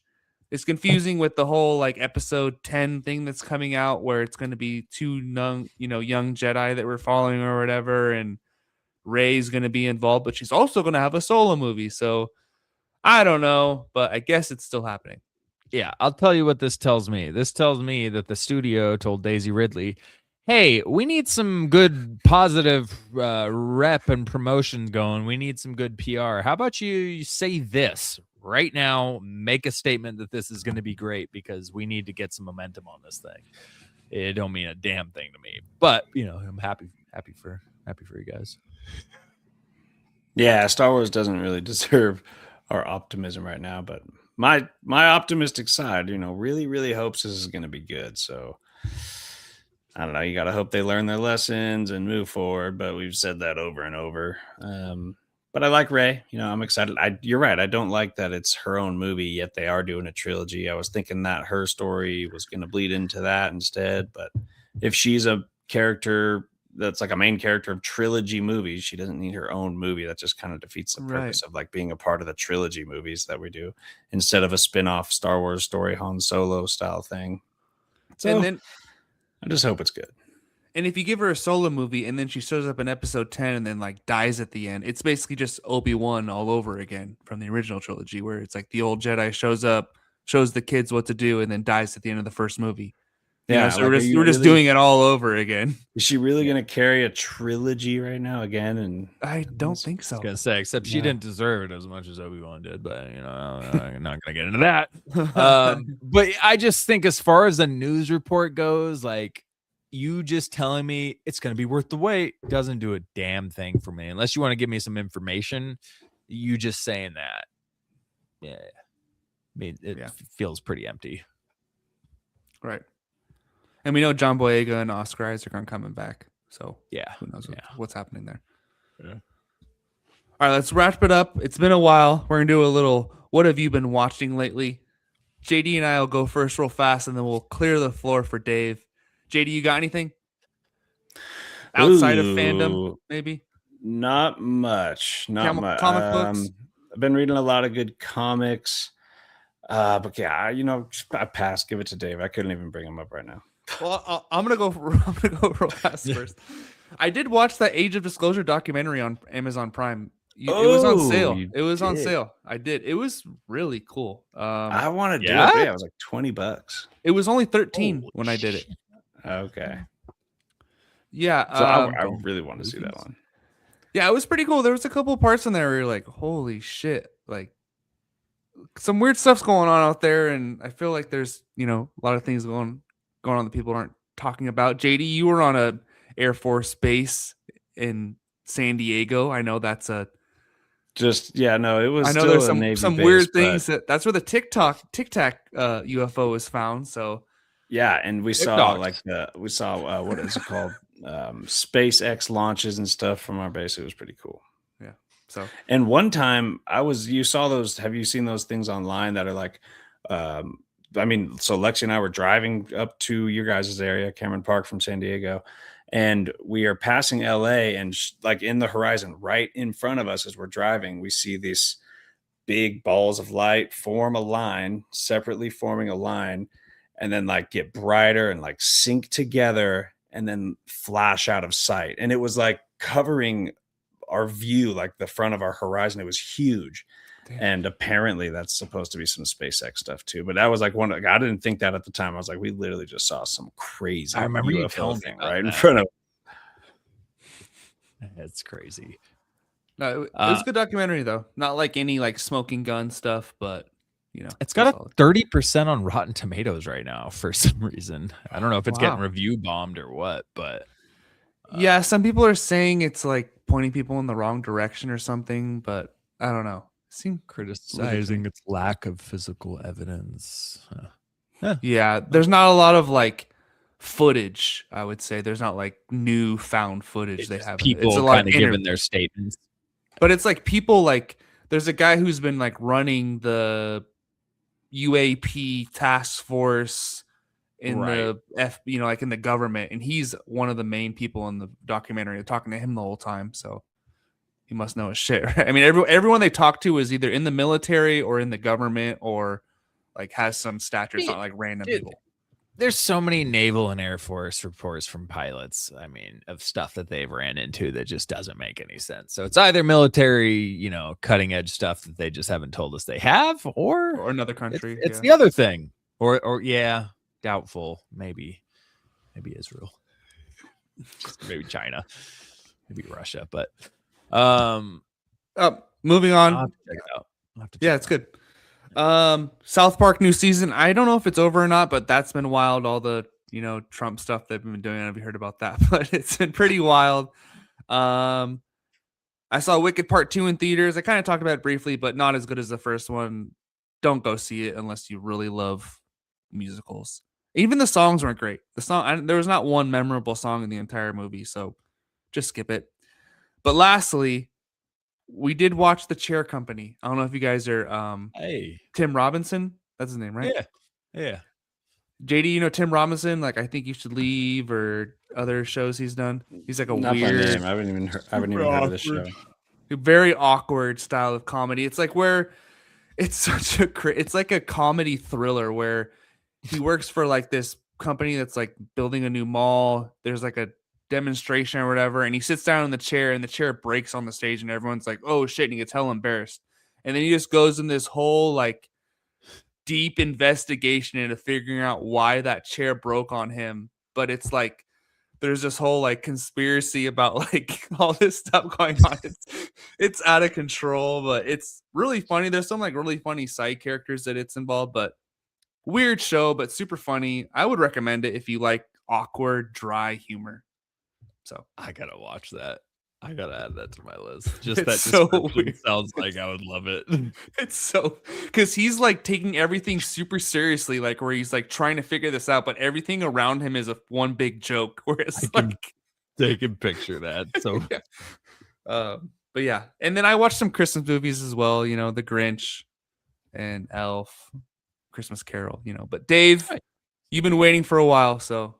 [SPEAKER 1] is confusing with the whole like episode 10 thing that's coming out where it's going to be two young Jedi that we're following or whatever, and Rey's going to be involved, but she's also going to have a solo movie. So I don't know, but I guess it's still happening.
[SPEAKER 3] Yeah, I'll tell you what this tells me. This tells me that the studio told Daisy Ridley, hey, we need some good positive rep and promotion going. We need some good PR. How about you say this right now, make a statement that this is going to be great because we need to get some momentum on this thing. It don't mean a damn thing to me, but I'm happy for you guys.
[SPEAKER 2] Yeah, Star Wars doesn't really deserve our optimism right now, but my optimistic side, really, really hopes this is going to be good. So I don't know. You got to hope they learn their lessons and move forward. But we've said that over and over. But I like Rey. I'm excited. You're right. I don't like that it's her own movie, yet they are doing a trilogy. I was thinking that her story was going to bleed into that instead. But if she's a character that's like a main character of trilogy movies, she doesn't need her own movie. That just kind of defeats the purpose of like being a part of the trilogy movies that we do instead of a spin-off Star Wars story, Han Solo style thing. So
[SPEAKER 1] and then
[SPEAKER 2] I just hope it's good.
[SPEAKER 1] And if you give her a solo movie and then she shows up in episode 10 and then like dies at the end, it's basically just Obi-Wan all over again from the original trilogy, where it's like the old Jedi shows up, shows the kids what to do, and then dies at the end of the first movie.
[SPEAKER 2] Yeah,
[SPEAKER 1] so we're just doing it all over again.
[SPEAKER 2] Is she really going to carry a trilogy right now again? And
[SPEAKER 1] I don't think so.
[SPEAKER 3] I was gonna say, except she didn't deserve it as much as Obi-Wan did, but I'm not gonna get into that. But I just think, as far as the news report goes, like, you just telling me it's gonna be worth the wait doesn't do a damn thing for me, unless you want to give me some information. You just saying that, it feels pretty empty.
[SPEAKER 1] Right. And we know John Boyega and Oscar Isaac aren't coming back. So
[SPEAKER 3] Yeah.
[SPEAKER 1] who knows what's happening there.
[SPEAKER 3] Yeah.
[SPEAKER 1] All right, let's wrap it up. It's been a while. We're going to do a little, what have you been watching lately? JD and I will go first real fast, and then we'll clear the floor for Dave. JD, you got anything? Outside of fandom, maybe?
[SPEAKER 2] Not much. Not much.
[SPEAKER 1] Comic books?
[SPEAKER 2] I've been reading a lot of good comics. But yeah, I passed. Give it to Dave. I couldn't even bring him up right now.
[SPEAKER 1] Well, I'm gonna go real fast first. I did watch that Age of Disclosure documentary on Amazon Prime. It was on sale. It was on sale. I did. It was really cool.
[SPEAKER 2] I want to do it. Yeah, it was like $20.
[SPEAKER 1] It was only 13 when I did it.
[SPEAKER 2] Okay.
[SPEAKER 1] Yeah.
[SPEAKER 2] So I really want to see that one.
[SPEAKER 1] Yeah, it was pretty cool. There was a couple parts in there where you're like, holy shit. Like some weird stuff's going on out there. And I feel like there's, a lot of things going on that people aren't talking about. JD, you were on a Air Force base in San Diego. I know that's it was.
[SPEAKER 2] I know
[SPEAKER 1] still there's some base, weird things that's where the Tic Tac UFO was found. So
[SPEAKER 2] yeah, and we saw what is it called? SpaceX launches and stuff from our base. It was pretty cool.
[SPEAKER 1] Yeah. So
[SPEAKER 2] and one time you saw those. Have you seen those things online that are like? So Lexi and I were driving up to your guys' area, Cameron Park from San Diego, and we are passing LA, and like in the horizon, right in front of us as we're driving, we see these big balls of light form a line, separately forming a line, and then like get brighter and like sync together and then flash out of sight. And it was like covering our view, like the front of our horizon. It was huge. Damn. And apparently that's supposed to be some SpaceX stuff too. But that was like I didn't think that at the time. I was like, we literally just saw some crazy UFO thing right in front of.
[SPEAKER 3] That's crazy.
[SPEAKER 1] No, it was a good documentary though. Not like any like smoking gun stuff, but
[SPEAKER 3] it's got a 30% on Rotten Tomatoes right now for some reason. I don't know if it's getting review bombed or what, but
[SPEAKER 1] yeah, some people are saying it's like pointing people in the wrong direction or something, but I don't know. Seem
[SPEAKER 3] criticizing its lack of physical evidence.
[SPEAKER 1] Yeah, there's not a lot of like footage. I would say there's not like new found footage they have.
[SPEAKER 3] People kind of giving their statements,
[SPEAKER 1] but it's like people like there's a guy who's been like running the UAP task force in the like in the government, and he's one of the main people in the documentary. They're talking to him the whole time, so. He must know his shit. Right? I mean, everyone they talk to is either in the military or in the government or like has some stature. It's not like random people.
[SPEAKER 3] There's so many Naval and Air Force reports from pilots, of stuff that they've ran into that just doesn't make any sense. So it's either military, cutting edge stuff that they just haven't told us they have, or
[SPEAKER 1] another country.
[SPEAKER 3] It's the other thing. Or doubtful. Maybe Israel. Maybe China. Maybe Russia, but
[SPEAKER 1] moving on.
[SPEAKER 3] I'll have to check it out.
[SPEAKER 1] It's good. South Park new season. I don't know if it's over or not, but that's been wild. All the Trump stuff they've been doing. Have you heard about that? But it's been pretty wild. I saw Wicked Part 2 in theaters. I kind of talked about it briefly, but not as good as the first one. Don't go see it unless you really love musicals. Even the songs weren't great. There was not one memorable song in the entire movie, so just skip it. But lastly, we did watch The Chair Company. I don't know if you guys are Tim Robinson. That's his name, right?
[SPEAKER 2] Yeah.
[SPEAKER 1] JD, Tim Robinson, like I Think You Should Leave or other shows he's done. He's like
[SPEAKER 2] Not
[SPEAKER 1] weird.
[SPEAKER 2] By name. I haven't even heard of this show.
[SPEAKER 1] Very awkward style of comedy. It's like where it's it's like a comedy thriller where he works for like this company that's like building a new mall. There's like a demonstration or whatever, and he sits down in the chair and the chair breaks on the stage and everyone's like, oh shit, and he gets hell embarrassed, and then he just goes in this whole like deep investigation into figuring out why that chair broke on him. But it's like there's this whole like conspiracy about like all this stuff going on. It's out of control, but it's really funny. There's some like really funny side characters that it's involved, but weird show, but super funny. I would recommend it if you like awkward, dry humor. So
[SPEAKER 3] I gotta watch that. I gotta add that to my list. Just
[SPEAKER 1] It's
[SPEAKER 3] that
[SPEAKER 1] so
[SPEAKER 3] description
[SPEAKER 1] weird.
[SPEAKER 3] sounds like I would love it.
[SPEAKER 1] It's so because he's like taking everything super seriously, like where he's like trying to figure this out, but everything around him is a one big joke. Whereas
[SPEAKER 3] They can picture that. So
[SPEAKER 1] yeah. But yeah, and then I watched some Christmas movies as well. You know, The Grinch and Elf, Christmas Carol. You know, but Dave, you've been waiting for a while, so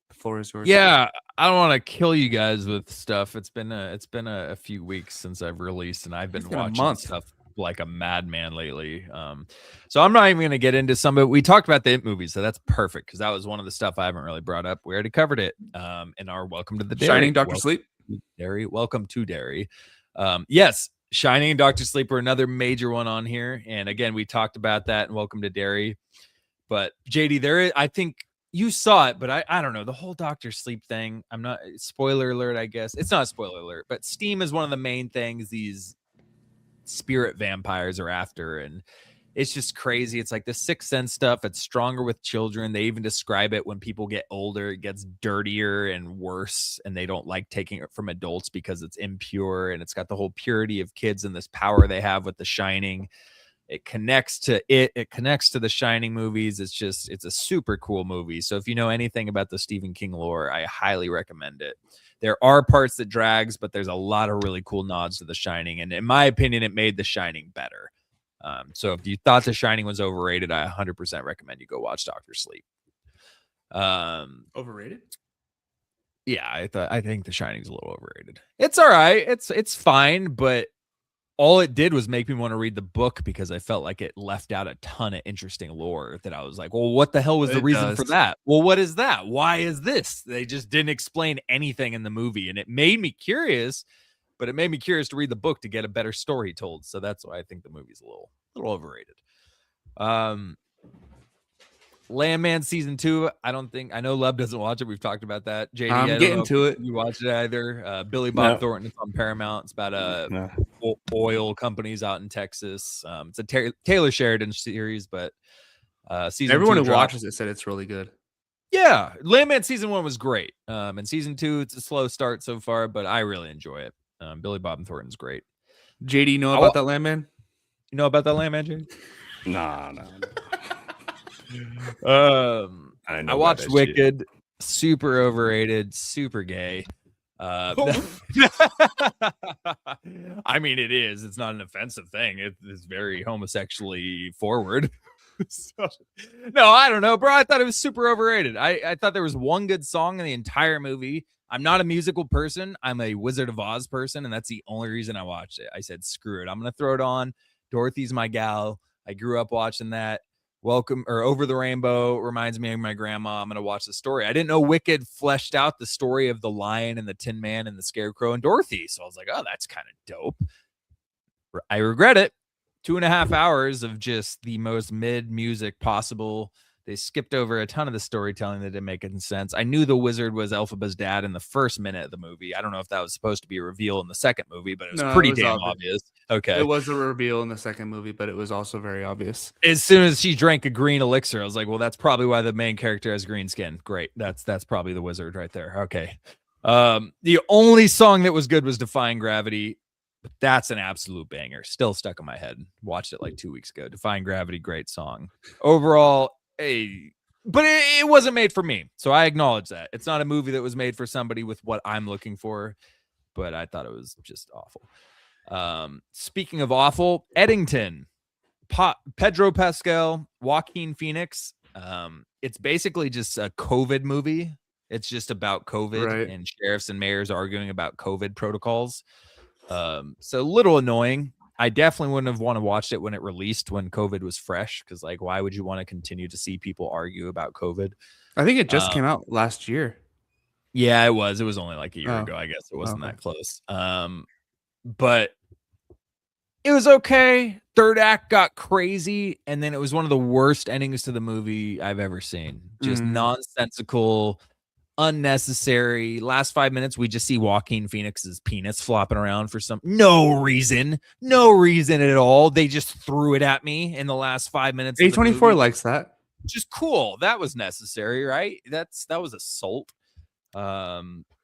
[SPEAKER 1] the floor is yours.
[SPEAKER 3] yeah, I don't want to kill you guys with stuff. It's been a few weeks since I've released, and I've been watching stuff like a madman lately. So I'm not even gonna get into some of it. We talked about the It movies, so that's perfect because that was one of the stuff I haven't really brought up. We already covered it in our Welcome to the Dairy.
[SPEAKER 1] Shining, Dr. Sleep.
[SPEAKER 3] Dairy. Welcome to Dairy. Yes, Shining and Dr. Sleep are another major one on here. And again, we talked about that and Welcome to Dairy. But JD, I think you saw it, but I don't know. The whole Dr. Sleep thing, I'm not, spoiler alert, I guess. It's not a spoiler alert, but steam is one of the main things these spirit vampires are after. And it's just crazy. It's like the Sixth Sense stuff. It's stronger with children. They even describe it when people get older, it gets dirtier and worse, and they don't like taking it from adults because it's impure, and it's got the whole purity of kids and this power they have with The Shining. It connects to it. It connects to the Shining movies. It's a super cool movie. So if you know anything about the Stephen King lore, I highly recommend it. There are parts that drags, but there's a lot of really cool nods to The Shining. And in my opinion, it made The Shining better. So if you thought The Shining was overrated, I 100% recommend you go watch Dr. Sleep.
[SPEAKER 1] Overrated?
[SPEAKER 3] Yeah, I think The Shining's a little overrated. It's all right. It's fine, but all it did was make me want to read the book because I felt like it left out a ton of interesting lore that I was like, well, what the hell was the reason for that? Well, what is that? Why is this? They just didn't explain anything in the movie, and it made me curious. But it made me curious to read the book to get a better story told. So that's why I think the movie's a little overrated. Landman season 2. I know Lub doesn't watch it. We've talked about that. JD,
[SPEAKER 1] I'm getting to it.
[SPEAKER 3] You watch it either. Billy Bob Thornton. It's on Paramount. It's about oil companies out in Texas. It's a Taylor Sheridan series, but season
[SPEAKER 1] everyone
[SPEAKER 3] 2
[SPEAKER 1] who watches it said it's really good.
[SPEAKER 3] Yeah, Landman season 1 was great. And season 2, it's a slow start so far, but I really enjoy it. Billy Bob Thornton's great.
[SPEAKER 1] JD, you know about that Landman?
[SPEAKER 3] You know about that Landman, JD?
[SPEAKER 2] No.
[SPEAKER 3] I watched Wicked. Shit. Super overrated, super gay. I mean, it is. It's not an offensive thing. It's very homosexually forward. So, no, I don't know, bro. I thought it was super overrated. I thought there was one good song in the entire movie. I'm not a musical person. I'm a Wizard of Oz person, and that's the only reason I watched it. I said, screw it. I'm going to throw it on. Dorothy's my gal. I grew up watching that. Over the Rainbow reminds me of my grandma. I'm going to watch the story. I didn't know Wicked fleshed out the story of the Lion and the Tin Man and the Scarecrow and Dorothy. So I was like, oh, that's kind of dope. I regret it. 2.5 hours of just the most mid music possible. They skipped over a ton of the storytelling that didn't make any sense. I knew the wizard was Elphaba's dad in the first minute of the movie. I don't know if that was supposed to be a reveal in the second movie, but it was pretty damn obvious. Okay.
[SPEAKER 1] It was a reveal in the second movie, but it was also very obvious.
[SPEAKER 3] As soon as she drank a green elixir, I was like, well, that's probably why the main character has green skin. Great. That's probably the wizard right there. Okay. The only song that was good was Defying Gravity. But that's an absolute banger. Still stuck in my head. Watched it like 2 weeks ago. Defying Gravity, great song. Overall, but it wasn't made for me. So I acknowledge that. It's not a movie that was made for somebody with what I'm looking for. But I thought it was just awful. Speaking of awful, Eddington, Pedro Pascal, Joaquin Phoenix. It's basically just a COVID movie. It's just about COVID and sheriffs and mayors arguing about COVID protocols. So a little annoying. I definitely wouldn't have want to watch it when it released, when COVID was fresh, because like, why would you want to continue to see people argue about COVID?
[SPEAKER 1] I think it just came out last year.
[SPEAKER 3] Yeah, it was only like a year ago. I guess it wasn't that close. But it was okay. Third act got crazy, and then it was one of the worst endings to the movie I've ever seen. Just nonsensical, unnecessary. Last 5 minutes, we just see Joaquin Phoenix's penis flopping around for no reason at all. They just threw it at me in the last 5 minutes.
[SPEAKER 1] A24 likes that.
[SPEAKER 3] Just cool. That was necessary, right? That was assault.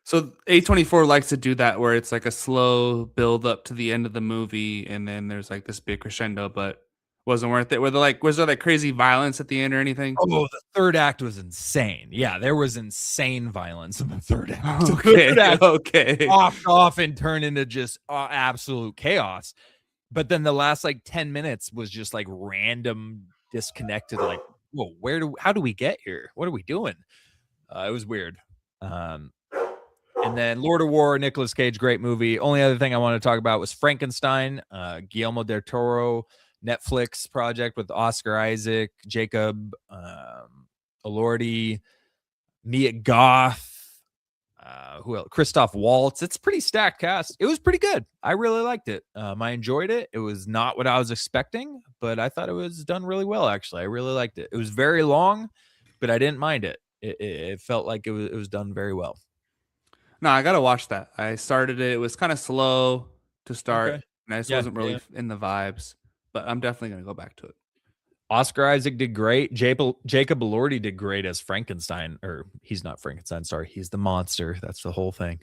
[SPEAKER 1] So A24 likes to do that where it's like a slow build up to the end of the movie, and then there's like this big crescendo, but wasn't worth it. Was there like crazy violence at the end or anything?
[SPEAKER 3] Oh, the third act was insane. Yeah, there was insane violence in the third act. The
[SPEAKER 1] Okay,
[SPEAKER 3] third act
[SPEAKER 1] okay.
[SPEAKER 3] popped off and turned into just absolute chaos. But then the last like 10 minutes was just like random disconnected. Like, whoa, how do we get here? What are we doing? It was weird. And then Lord of War, Nicolas Cage, great movie. Only other thing I want to talk about was Frankenstein, Guillermo del Toro, Netflix project with Oscar Isaac, Jacob Elordi, Mia Goth, who else? Christoph Waltz. It's pretty stacked cast. It was pretty good. I really liked it. I enjoyed it. It was not what I was expecting, but I thought it was done really well, actually. I really liked it. It was very long, but I didn't mind it. It felt like it was done very well.
[SPEAKER 1] No, I gotta watch that. I started it. It was kind of slow to start,
[SPEAKER 3] Okay.
[SPEAKER 1] and I just wasn't really in the vibes. But I'm definitely gonna go back to it.
[SPEAKER 3] Oscar Isaac did great. Jacob Elordi did great as Frankenstein, or he's not Frankenstein. Sorry, he's the monster. That's the whole thing,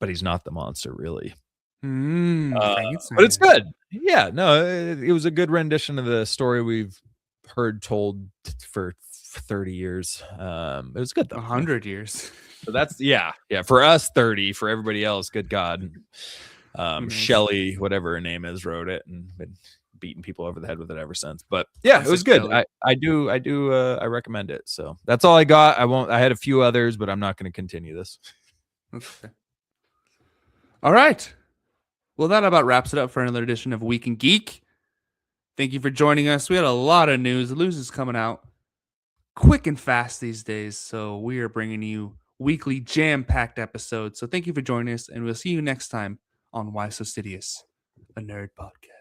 [SPEAKER 3] but he's not the monster really. But it's good. Yeah, no, it was a good rendition of the story we've heard told for 30 years. It was good though.
[SPEAKER 1] 100 years.
[SPEAKER 3] So that's yeah. For us, 30. For everybody else, good God. Shelley, whatever her name is, wrote it and been beating people over the head with it ever since. But yeah, it was good. I recommend it. So that's all I got. I had a few others, but I'm not going to continue this.
[SPEAKER 1] Okay. All right. Well, that about wraps it up for another edition of Week in Geek. Thank you for joining us. We had a lot of news. The news is coming out quick and fast these days, so we are bringing you weekly jam-packed episodes. So thank you for joining us, and we'll see you next time on Why So Sidious, a nerd podcast.